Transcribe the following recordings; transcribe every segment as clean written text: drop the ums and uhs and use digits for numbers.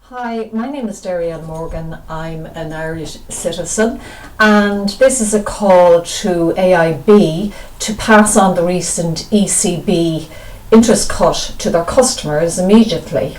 Hi, my name is Darianne Morgan. I'm an Irish citizen, and this is a call to AIB to pass on the recent ECB interest cut to their customers immediately.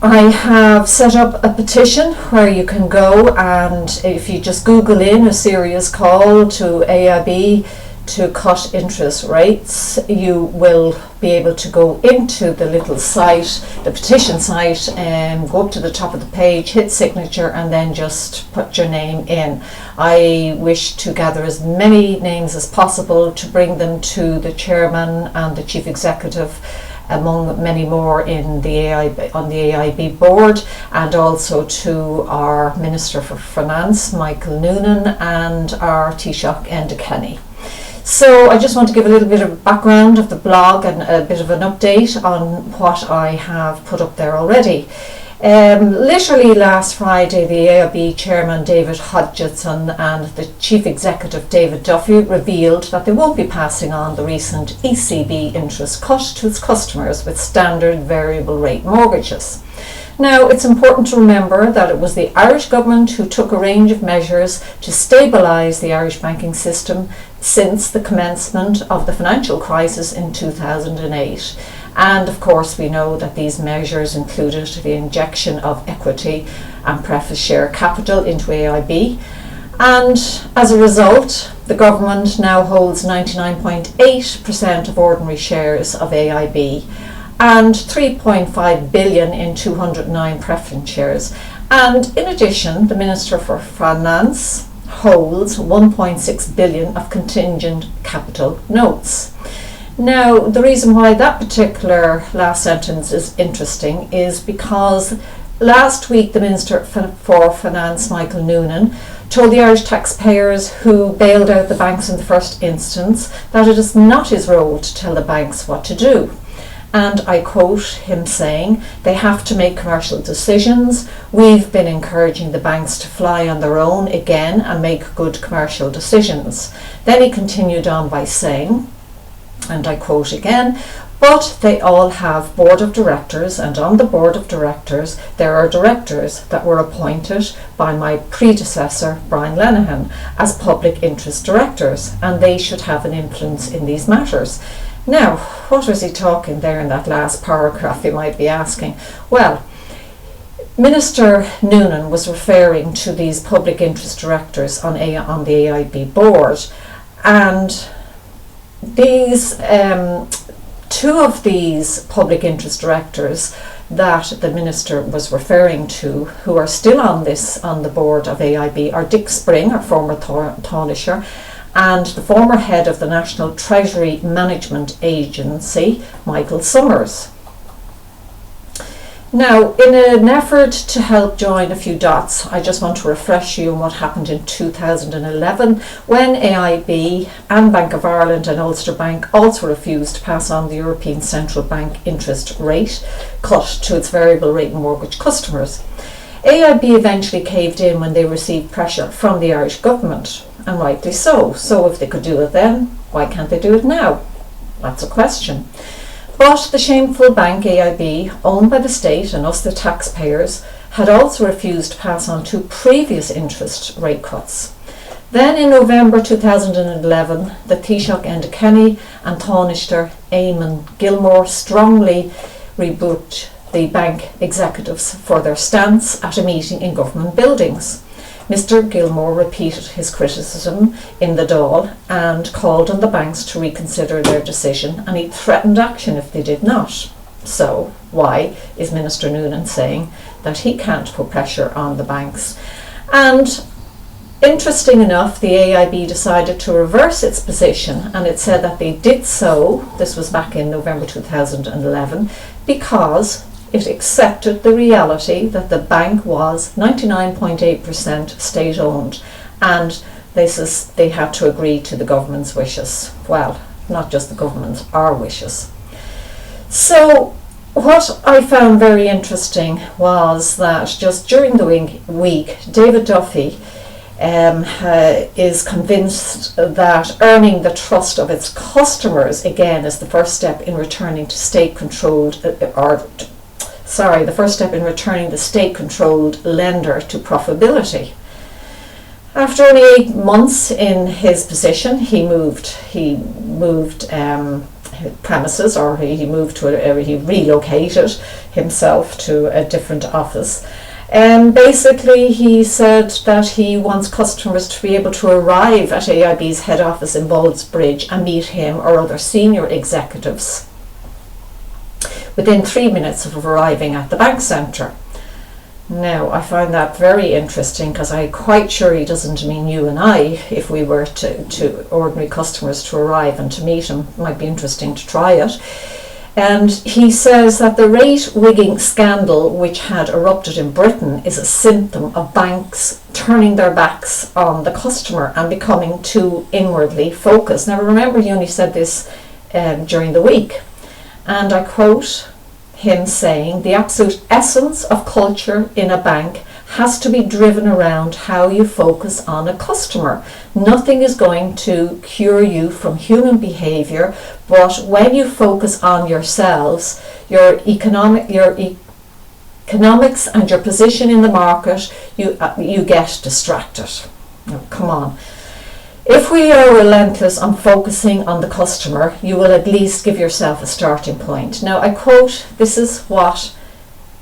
I have set up a petition where you can go, and if you just Google in a serious call to AIB to cut interest rates, you will be able to go into the little site, the petition site, and go up to the top of the page, hit signature, and then just put your name in. I wish to gather as many names as possible to bring them to the chairman and the chief executive, among many more in the AIB, on the AIB board, and also to our Minister for Finance, Michael Noonan, and our Taoiseach, Enda Kenny. So I just want to give a little bit of background of the blog and a bit of an update on what I have put up there already. Literally last Friday, the AIB chairman David Hodgson and the chief executive David Duffy revealed that they won't be passing on the recent ECB interest cut to its customers with standard variable rate mortgages. Now, it's important to remember that it was the Irish government who took a range of measures to stabilise the Irish banking system since the commencement of the financial crisis in 2008. And of course, we know that these measures included the injection of equity and preference share capital into AIB. And as a result, the government now holds 99.8% of ordinary shares of AIB, and 3.5 billion in 209 preference shares. And in addition, the Minister for Finance holds 1.6 billion of contingent capital notes. Now, the reason why that particular last sentence is interesting is because last week the Minister for Finance, Michael Noonan, told the Irish taxpayers who bailed out the banks in the first instance that it is not his role to tell the banks what to do. And I quote him saying, "They have to make commercial decisions. We've been encouraging the banks to fly on their own again and make good commercial decisions." Then he continued on by saying, and I quote again, "But they all have board of directors, and on the board of directors there are directors that were appointed by my predecessor Brian Lenihan as public interest directors, and they should have an influence in these matters." Now, what was he talking there in that last paragraph, you might be asking? Well, Minister Noonan was referring to these public interest directors on the AIB board, and these two of these public interest directors that the minister was referring to, who are still on the board of AIB, are Dick Spring, our former Taoiseach, and the former head of the National Treasury Management Agency, Michael Summers. Now, in an effort to help join a few dots, I just want to refresh you on what happened in 2011 when AIB and Bank of Ireland and Ulster Bank also refused to pass on the European Central Bank interest rate cut to its variable rate mortgage customers. AIB eventually caved in when they received pressure from the Irish government, and rightly so. So if they could do it then, why can't they do it now? That's a question. But the shameful bank AIB, owned by the state and us the taxpayers, had also refused to pass on two previous interest rate cuts. Then in November 2011, the Taoiseach Enda Kenny and Taoiseach Eamon Gilmore strongly rebuked the bank executives for their stance at a meeting in government buildings. Mr. Gilmore repeated his criticism in the Dáil and called on the banks to reconsider their decision, and he threatened action if they did not. So why is Minister Noonan saying that he can't put pressure on the banks? And interesting enough, the AIB decided to reverse its position, and it said that they did so, this was back in November 2011, because it accepted the reality that the bank was 99.8% state-owned, and they had to agree to the government's wishes. Well, not just the government's, our wishes. So what I found very interesting was that just during the week, David Duffy is convinced that earning the trust of its customers again is the first step in returning to state-controlled or the first step in returning the state-controlled lender to profitability. After only 8 months in his position, he moved premises, or he relocated himself to a different office. Basically, he said that he wants customers to be able to arrive at AIB's head office in Ballsbridge and meet him or other senior executives within 3 minutes of arriving at the bank centre. Now, I find that very interesting, because I'm quite sure he doesn't mean you and I. If we were to ordinary customers to arrive and to meet him, it might be interesting to try it. And he says that the rate rigging scandal which had erupted in Britain is a symptom of banks turning their backs on the customer and becoming too inwardly focused. Now, remember, he only said this during the week. And I quote him saying, "The absolute essence of culture in a bank has to be driven around how you focus on a customer. Nothing is going to cure you from human behaviour, but when you focus on yourselves, your economics and your position in the market, you get distracted." Now, come on. If we are relentless on focusing on the customer, you will at least give yourself a starting point. Now, I quote, this is what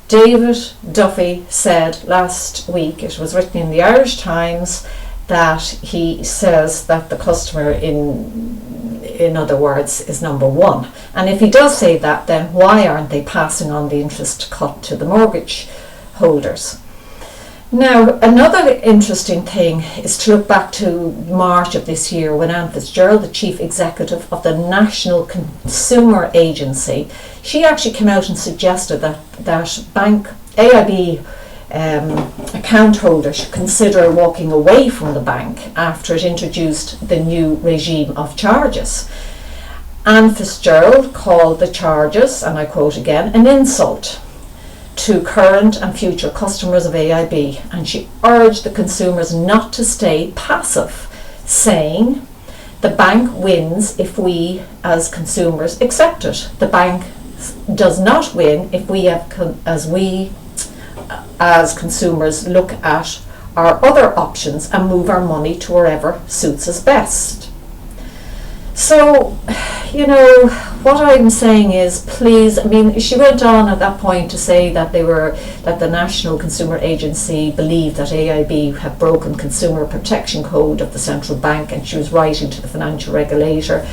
David Duffy said last week. It was written in the Irish Times that he says that the customer, in other words, is number one. And if he does say that, then why aren't they passing on the interest cut to the mortgage holders? Now, another interesting thing is to look back to March of this year, when Anne Fitzgerald, the chief executive of the National Consumer Agency, she actually came out and suggested that bank AIB account holders should consider walking away from the bank after it introduced the new regime of charges. Anne Fitzgerald called the charges, and I quote again, an insult to current and future customers of AIB, and she urged the consumers not to stay passive, saying, "The bank wins if we as consumers accept it. The bank does not win if we as consumers look at our other options and move our money to wherever suits us best." So, what I'm saying is, please, she went on at that point to say that the National Consumer Agency believed that AIB had broken Consumer Protection Code of the Central Bank, and she was writing to the financial regulator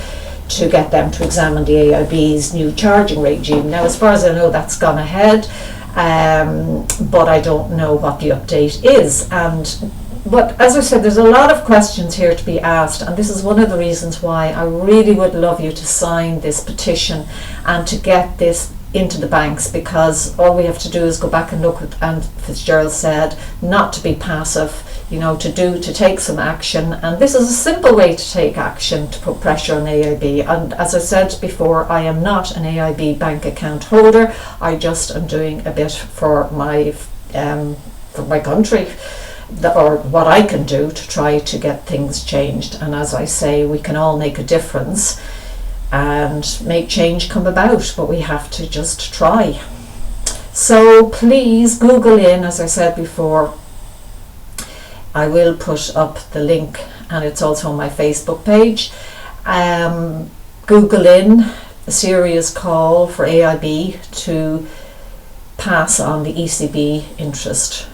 to get them to examine the AIB's new charging regime. Now, as far as I know, that's gone ahead, but I don't know what the update is. But as I said, there's a lot of questions here to be asked, and this is one of the reasons why I really would love you to sign this petition and to get this into the banks, because all we have to do is go back and look at, and Fitzgerald said, not to be passive, to take some action. And this is a simple way to take action to put pressure on AIB. And as I said before, I am not an AIB bank account holder. I just am doing a bit for my country, or what I can do to try to get things changed. And as I say, we can all make a difference and make change come about, but we have to just try. So please Google in, as I said before. I will put up the link, and it's also on my Facebook page. Google in a serious call for AIB to pass on the ECB interest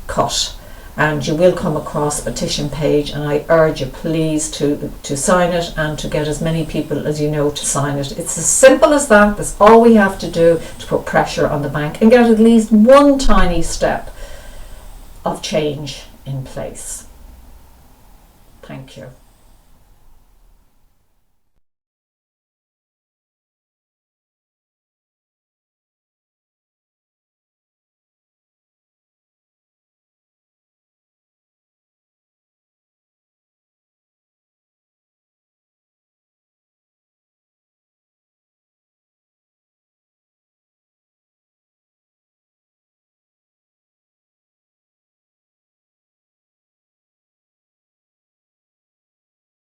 cut, and you will come across a petition page, and I urge you please to sign it, and to get as many people as you know to sign it. It's as simple as that. That's all we have to do to put pressure on the bank and get at least one tiny step of change in place. Thank you.